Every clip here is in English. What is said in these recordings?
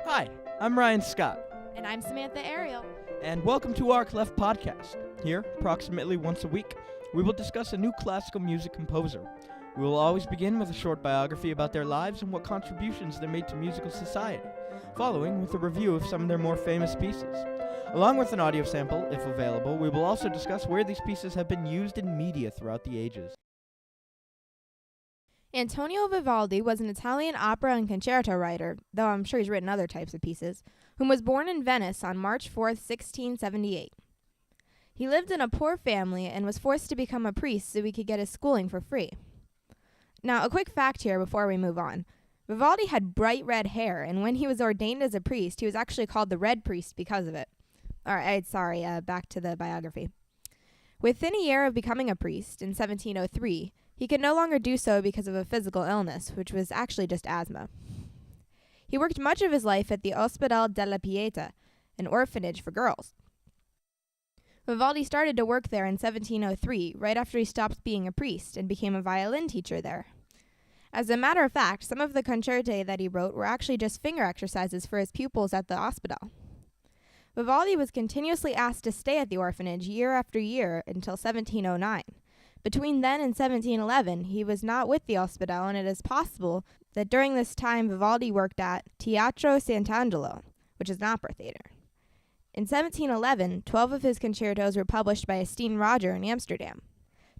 Hi, I'm Ryan Scott, And I'm Samantha Ariel. and welcome to our Clef podcast. Here, approximately once a week, we will discuss a new classical music composer. We will always begin with a short biography about their lives and what contributions they made to musical society, following with a review of some of their more famous pieces. Along with an audio sample, if available, we will also discuss where these pieces have been used in media throughout the ages. Antonio Vivaldi was an Italian opera and concerto writer, though I'm sure he's written other types of pieces, who was born in Venice on March 4th, 1678. He lived in a poor family and was forced to become a priest so he could get his schooling for free. Now, a quick fact here before we move on. Vivaldi had bright red hair, and when he was ordained as a priest, he was actually called the Red Priest because of it. Back to the biography. Within a year of becoming a priest, in 1703, he could no longer do so because of a physical illness, which was actually just asthma. He worked much of his life at the Ospedale della Pieta, an orphanage for girls. Vivaldi started to work there in 1703, right after he stopped being a priest and became a violin teacher there. As a matter of fact, some of the concerti that he wrote were actually just finger exercises for his pupils at the Ospedale. Vivaldi was continuously asked to stay at the orphanage year after year until 1709. Between then and 1711, he was not with the Ospedale, and it is possible that during this time Vivaldi worked at Teatro Sant'Angelo, which is an opera theater. In 1711, 12 of his concertos were published by Estine Roger in Amsterdam.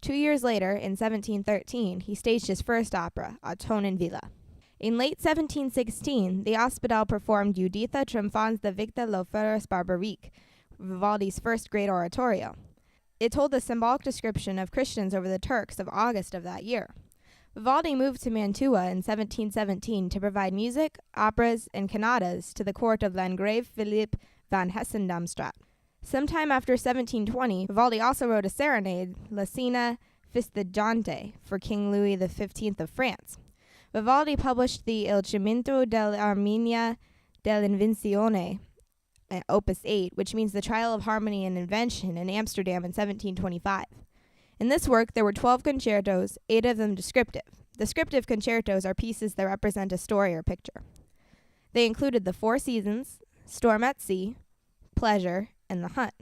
2 years later, in 1713, he staged his first opera, A Tone in Villa. In late 1716, the Ospedale performed Juditha Triomphans de Victa Loferus Barbarique, Vivaldi's first great oratorio. It told the symbolic description of Christians over the Turks of August of that year. Vivaldi moved to Mantua in 1717 to provide music, operas, and canatas to the court of Landgrave Philipp van Hessen-Darmstadt. Sometime after 1720, Vivaldi also wrote a serenade, La Cena Festeggiante, for King Louis XV of France. Vivaldi published the Il Cimento dell'Armonia dell'Invenzione, Opus 8, which means the trial of harmony and invention, in Amsterdam in 1725. In this work, there were 12 concertos, 8 of them descriptive. Descriptive concertos are pieces that represent a story or picture. They included The Four Seasons, Storm at Sea, Pleasure, and The Hunt.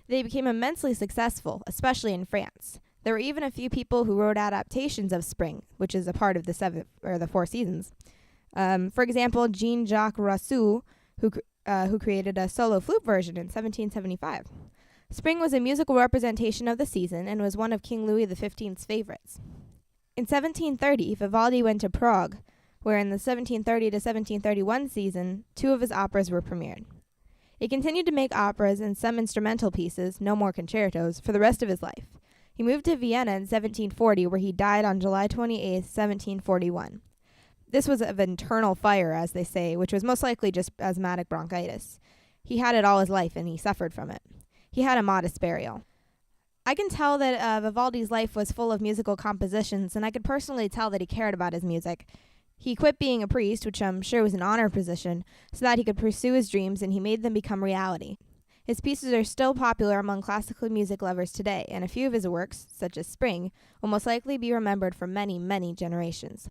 They became immensely successful, especially in France. There were even a few people who wrote adaptations of Spring, which is a part of the Four Seasons. For example, Jean-Jacques Rousseau, who created a solo flute version in 1775. Spring was a musical representation of the season and was one of King Louis XV's favorites. In 1730, Vivaldi went to Prague, where in the 1730 to 1731 season, 2 of his operas were premiered. He continued to make operas and some instrumental pieces, no more concertos, for the rest of his life. He moved to Vienna in 1740, where he died on July 28, 1741. This was of internal fire, as they say, which was most likely just asthmatic bronchitis. He had it all his life, and he suffered from it. He had a modest burial. I can tell that Vivaldi's life was full of musical compositions, and I could personally tell that he cared about his music. He quit being a priest, which I'm sure was an honor position, so that he could pursue his dreams, and he made them become reality. His pieces are still popular among classical music lovers today, and a few of his works, such as Spring, will most likely be remembered for many, many generations.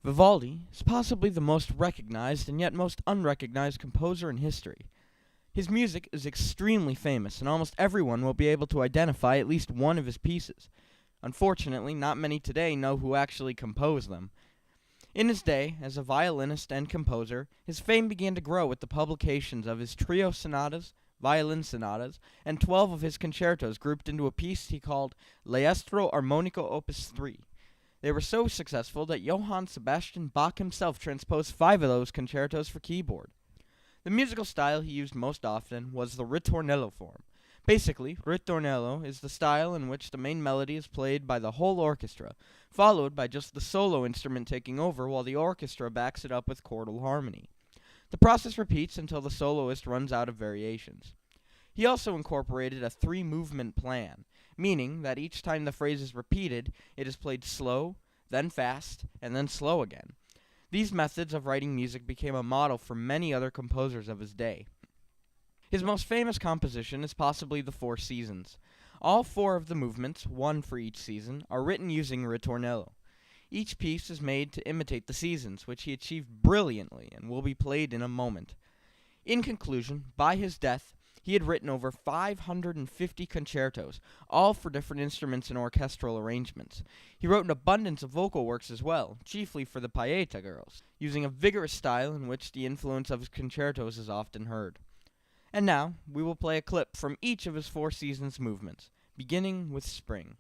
Vivaldi is possibly the most recognized and yet most unrecognized composer in history. His music is extremely famous, and almost everyone will be able to identify at least one of his pieces. Unfortunately, not many today know who actually composed them. In his day, as a violinist and composer, his fame began to grow with the publications of his trio sonatas, violin sonatas, and 12 of his concertos grouped into a piece he called L'Estro Armonico Opus 3. They were so successful that Johann Sebastian Bach himself transposed 5 of those concertos for keyboard. The musical style he used most often was the ritornello form. Basically, ritornello is the style in which the main melody is played by the whole orchestra, followed by just the solo instrument taking over while the orchestra backs it up with chordal harmony. The process repeats until the soloist runs out of variations. He also incorporated a 3-movement plan, meaning that each time the phrase is repeated, it is played slow, then fast, and then slow again. These methods of writing music became a model for many other composers of his day. His most famous composition is possibly The Four Seasons. All 4 of the movements, 1 for each season, are written using ritornello. Each piece is made to imitate the seasons, which he achieved brilliantly and will be played in a moment. In conclusion, by his death, he had written over 550 concertos, all for different instruments and orchestral arrangements. He wrote an abundance of vocal works as well, chiefly for the Paeta girls, using a vigorous style in which the influence of his concertos is often heard. And now, we will play a clip from each of his four seasons movements, beginning with spring.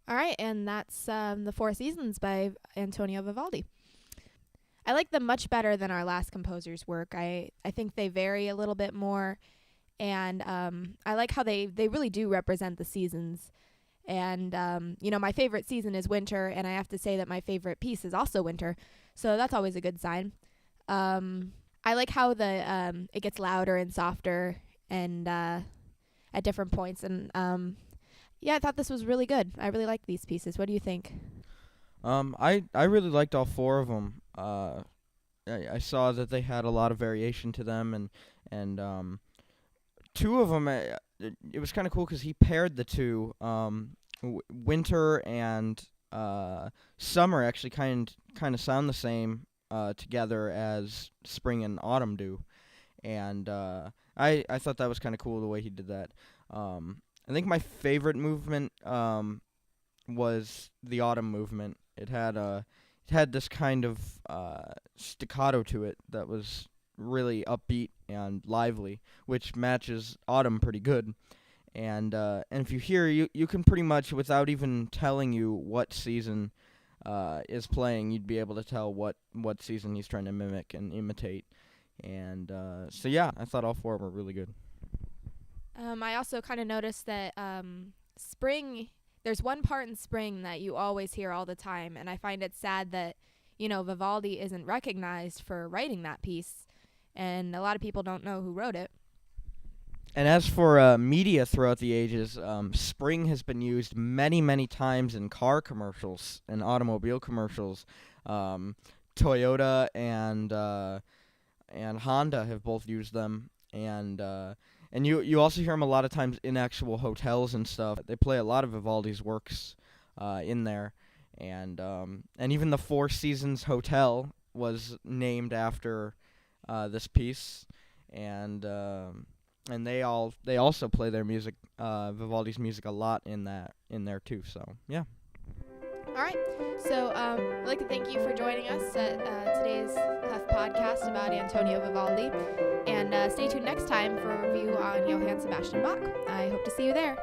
All right, and that's the Four Seasons by Antonio Vivaldi. I like them much better than our last composer's work. I think they vary a little bit more, and I like how they really do represent the seasons. And, my favorite season is winter, and I have to say that my favorite piece is also winter, so that's always a good sign. I like how it gets louder and softer and at different points, and I thought this was really good. I really liked these pieces. What do you think? I really liked all four of them. I saw that they had a lot of variation to them, and two of them, it was kind of cool because he paired the two. Winter and summer actually kind of sound the same together as spring and autumn do, and I thought that was kind of cool the way he did that. I think my favorite movement was the autumn movement. It had this kind of staccato to it that was really upbeat and lively, which matches autumn pretty good. And if you hear, you can pretty much, without even telling you what season is playing, you'd be able to tell what season he's trying to mimic and imitate. And so yeah, I thought all four were really good. I also kind of noticed that spring, there's one part in spring that you always hear all the time, and I find it sad that, Vivaldi isn't recognized for writing that piece, and a lot of people don't know who wrote it. And as for media throughout the ages, spring has been used many, many times in car commercials and automobile commercials. Toyota and Honda have both used them, and you also hear them a lot of times in actual hotels and stuff. They play a lot of Vivaldi's works in there, and even the Four Seasons Hotel was named after this piece, and they also play their music, Vivaldi's music, a lot in there too. So yeah. All right. So I'd like to thank you for joining us at today's Clef podcast about Antonio Vivaldi. And stay tuned next time for a review on Johann Sebastian Bach. I hope to see you there.